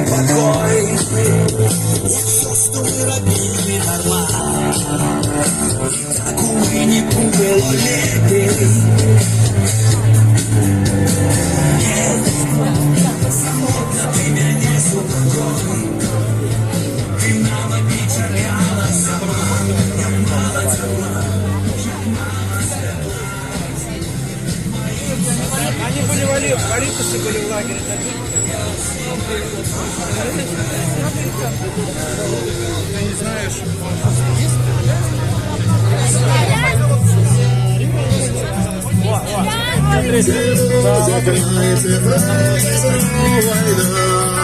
покой. Все, что мы робили, нормально. Так у вынику было лепей. Ты меня супругой. Ты мама печаляла собой. Я мало тепла. Они были в Валитусе, были в лагере. Ты не знаешь? Смотри.